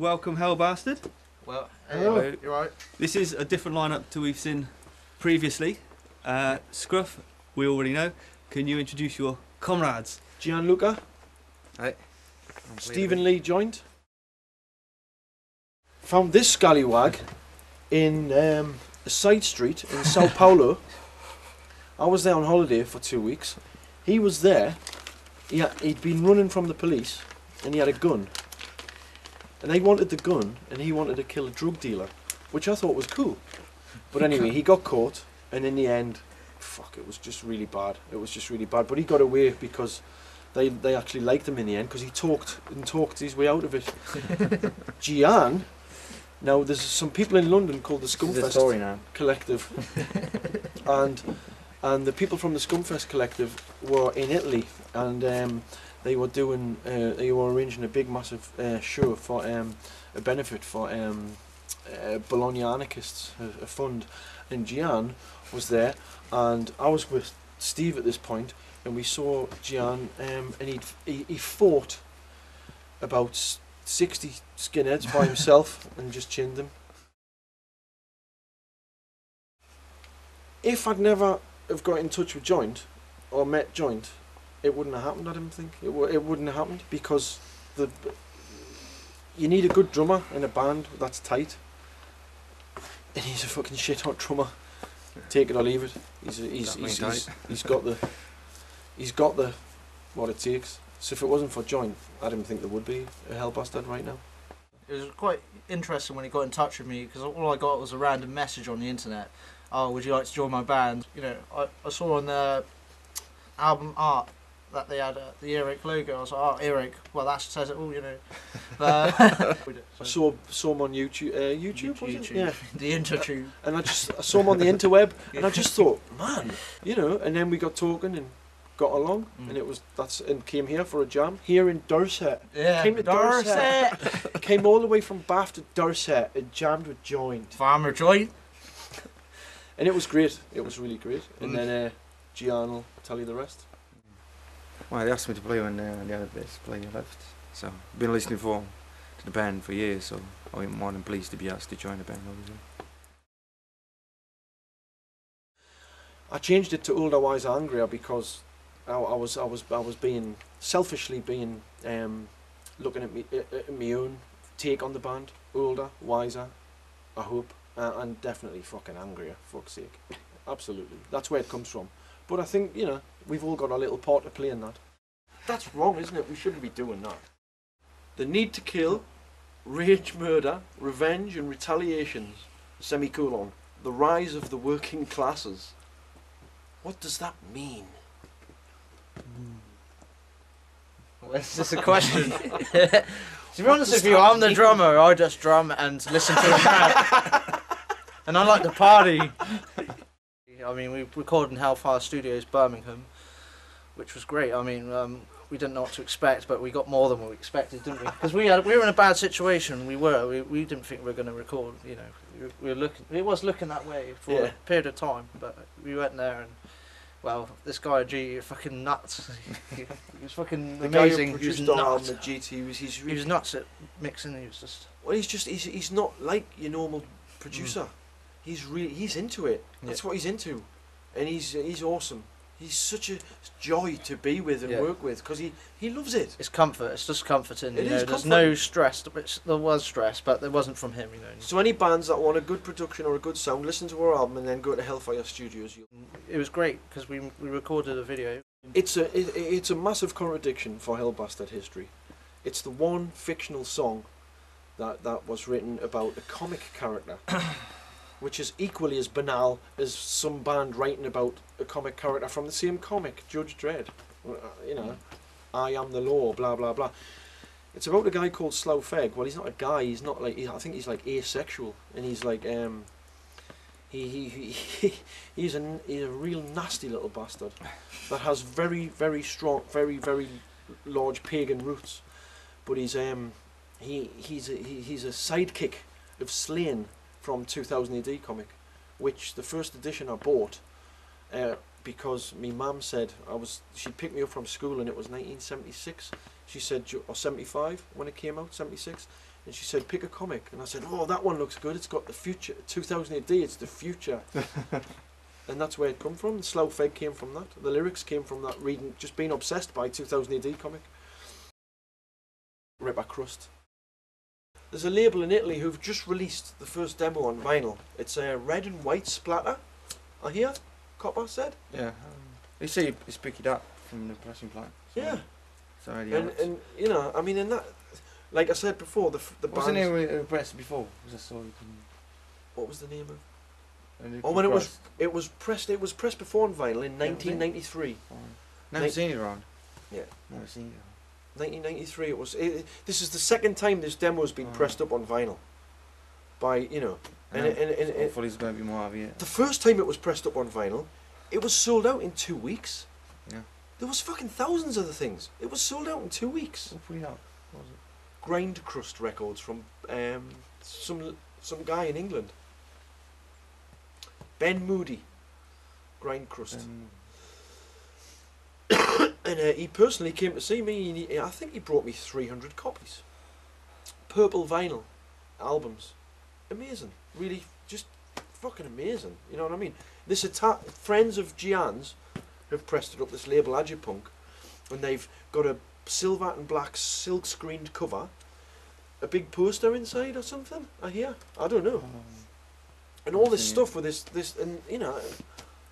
welcome Hellbastard. Well, hello. You're right. This is a different lineup to we've seen previously. Scruff, we already know. Can you introduce your comrades? Gianluca. Hi. Stephen Lee joined. Found this scallywag in a side street in Sao Paulo. I was there on holiday for 2 weeks. He was there. He'd been running from the police and he had a gun. And they wanted the gun and he wanted to kill a drug dealer, which I thought was cool. But anyway, he got caught and in the end, fuck, it was just really bad. It was just really bad. But he got away because they actually liked him in the end because he talked his way out of it. Gian, now there's some people in London called the Scumfest Collective. and the people from the Scumfest Collective were in Italy and they were arranging a big massive show for a benefit for Bologna anarchists, a fund, and Gian was there and I was with Steve at this point and we saw Gian and he fought about 60 skinheads by himself and just chinned them. If I'd never have got in touch with Joint or met Joint, it wouldn't have happened. I don't think it wouldn't have happened because you need a good drummer in a band that's tight, and he's a fucking shit hot drummer. Take it or leave it. He's got the what it takes. So if it wasn't for Joint, I didn't think there would be a Hellbastard right now. It was quite interesting when he got in touch with me because all I got was a random message on the internet. Oh, would you like to join my band? You know, I saw on the album art that they had the earache logo. I was like, oh, earache. Well, that says it all, you know. I saw him on YouTube. YouTube. Yeah, the intertube. And I saw him on the interweb, and I just thought, man, you know. And then we got talking and got along, and came here for a jam here in Dorset. Yeah, came to Dorset. Came all the way from Bath to Dorset and jammed with Joint. Farmer Joint. And it was great. It was really great. And then Gian will tell you the rest. Well, they asked me to play when the other bass player left. So I've been listening to the band for years, so I'm more than pleased to be asked to join the band, obviously. I changed it to Older, Wiser, Angrier because I was being selfishly looking at my own take on the band. Older, wiser, I hope. And definitely fucking angrier, fuck's sake. Absolutely. That's where it comes from. But I think, you know, we've all got a little part to play in that. That's wrong, isn't it? We shouldn't be doing that. The need to kill, rage, murder, revenge and retaliations, semicolon. The rise of the working classes. What does that mean? Well, it's just a question. To be honest with you, I'm the drummer. I just drum and listen to the band. And I like to party. I mean, we recorded in Hellfire Studios, Birmingham, which was great. I mean, we didn't know what to expect, but we got more than we expected, didn't we? Because we were in a bad situation. We didn't think we were going to record. You know, we were looking. It was looking that way for a period of time, but we went there and. Well, this guy G, fucking nuts. He was fucking amazing. Guy who produced our album at GT, he was nuts at mixing. He was just. Well, he's not like your normal producer. He's into it. That's what he's into, and he's awesome. He's such a joy to be with and work with because he loves it. It's comfort. It's just comforting. You know, there's no stress. There was stress, but it wasn't from him. You know. So any bands that want a good production or a good sound, listen to our album and then go to Hellfire Studios. It was great because we recorded a video. It's a massive contradiction for Hellbastard history. It's the one fictional song that was written about a comic character. Which is equally as banal as some band writing about a comic character from the same comic, Judge Dredd. You know, I am the law, blah blah blah. It's about a guy called Slow Feg. Well, he's not a guy. He's not like. I think he's like asexual, and he's like he's a real nasty little bastard that has very very strong, very very large pagan roots. But he's a sidekick of Slain. From 2000 AD comic, which the first edition I bought because my mum said she picked me up from school and it was 1976. She said, or 75 when it came out, 76, And she said, pick a comic. And I said, oh, that one looks good. It's got the future. 2000 AD, it's the future. And that's where it come from. Slow Feg came from that. The lyrics came from that, reading, just being obsessed by 2000 AD comic. Ripper Crust. There's a label in Italy who've just released the first demo on vinyl. It's a red and white splatter. I hear Copper said. Yeah. They say it's picked it up from the pressing plant. So Yeah. It's already And, out. and you know, I mean, in that, like I said before, the What's the bands- name of the press before? Was that so you can... What was the name of? and Oh, when it was pressed. It was pressed before on vinyl in Yeah, 1993. Never Nin- seen it around. Yeah. Never seen it around. 1993. It was. This is the second time this demo has been Oh. pressed up on vinyl. By you know, and Hopefully it's going to be more of it. the first time it was pressed up on vinyl, it was sold out in 2 weeks. Yeah. There was fucking thousands of the things. It was sold out in 2 weeks. Hopefully not. What was it? Grind Crust Records from some guy in England. Ben Moody. Grind Crust. And he personally came to see me, and I think he brought me 300 copies. Purple vinyl albums. Amazing. Really, just fucking amazing. You know what I mean? This friends of Gian's have pressed it up, this label Agipunk, and they've got a silver and black silk screened cover, a big poster inside or something, I hear. I don't know. And all this stuff with this, and you know,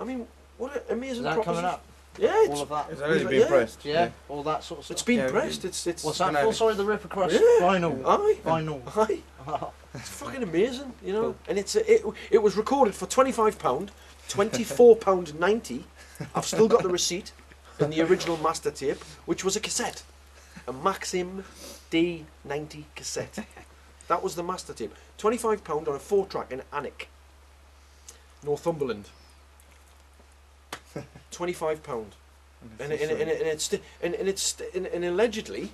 I mean, what an amazing Is that coming proposition. up? Yeah, All it's, of that. It's already Yeah. been pressed. Yeah, all that sort of stuff. it's been Yeah, pressed. It's What's that gonna- for? Sorry, the Ripper Crust Yeah. vinyl. Aye, Vinyl. aye. It's fucking amazing, you know. And it was recorded for £25, £24.90. I've still got the receipt and the original master tape, which was a cassette, a Maxim D90 cassette. That was the master tape. £25 on a 4-track in Alnwick, Northumberland. £25. And allegedly,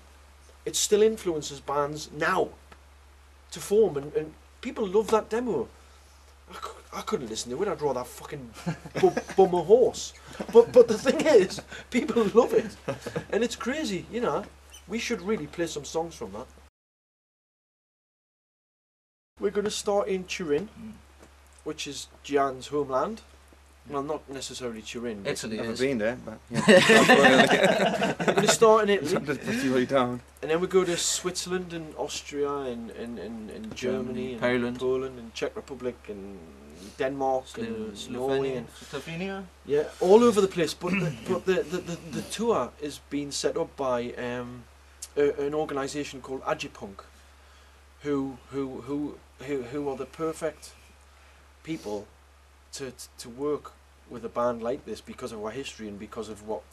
it still influences bands now to form, and people love that demo. I couldn't listen to it. I'd rather fucking bum a horse. But the thing is, people love it, and it's crazy. You know, we should really play some songs from that. We're going to start in Turin, which is Gian's homeland. Well, not necessarily Turin. Italy Never is. been there, but yeah. We're going to start in Italy. That's pretty way down. And then we go to Switzerland and Austria and Germany and Poland. and Czech Republic and Denmark and Norway and Slovenia. yeah, all over the place. But the tour is being set up by an organisation called Agipunk, who are the perfect people to work with a band like this because of our history and because of what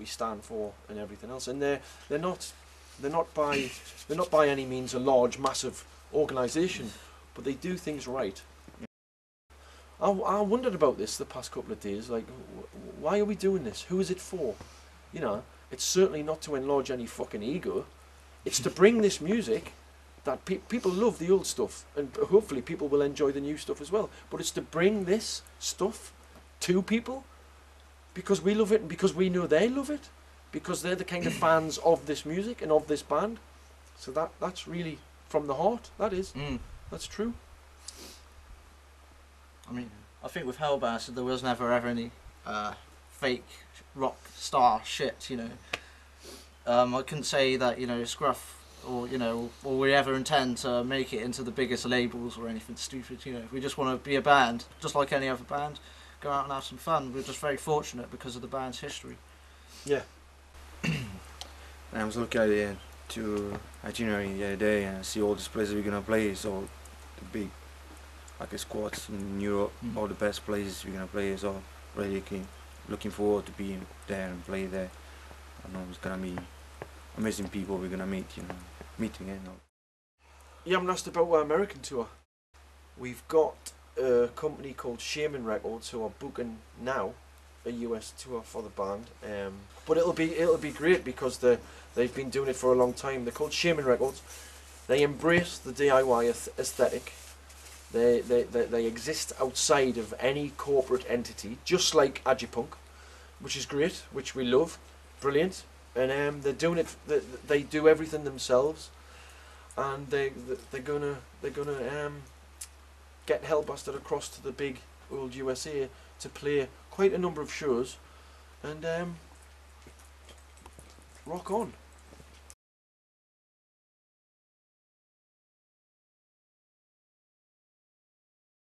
we stand for and everything else. And they're not by any means a large, massive organisation, but they do things right. I wondered about this the past couple of days, like, why are we doing this? Who is it for? You know, it's certainly not to enlarge any fucking ego. It's to bring this music that people love the old stuff, and hopefully people will enjoy the new stuff as well. But it's to bring this stuff to people because we love it and because we know they love it, because they're the kind of fans of this music and of this band. So that's really from the heart. That is. That's true. I mean, I think with Hellbastard there was never ever any fake rock star shit, you know. I couldn't say that, you know, Scruff or, you know, or we ever intend to make it into the biggest labels or anything stupid, you know. We just want to be a band, just like any other band, go out and have some fun. We're just very fortunate because of the band's history. Yeah. I was looking at it to itinerary the other day and I see all these places we're gonna play. It's all the big, like a squads in Europe, all the best places we're gonna play. So really looking forward to being there and play there. I know it's gonna be amazing people we're gonna meet, you know, meet again. You haven't asked about our American tour. We've got a company called Shaman Records who are booking now a US tour for the band. But it'll be great because they've been doing it for a long time. They're called Shaman Records. They embrace the DIY aesthetic. They exist outside of any corporate entity, just like Agipunk, which is great, which we love, brilliant. And they're doing it. They do everything themselves. and they're gonna get Hellbastard across to the big old USA to play quite a number of shows, and rock on.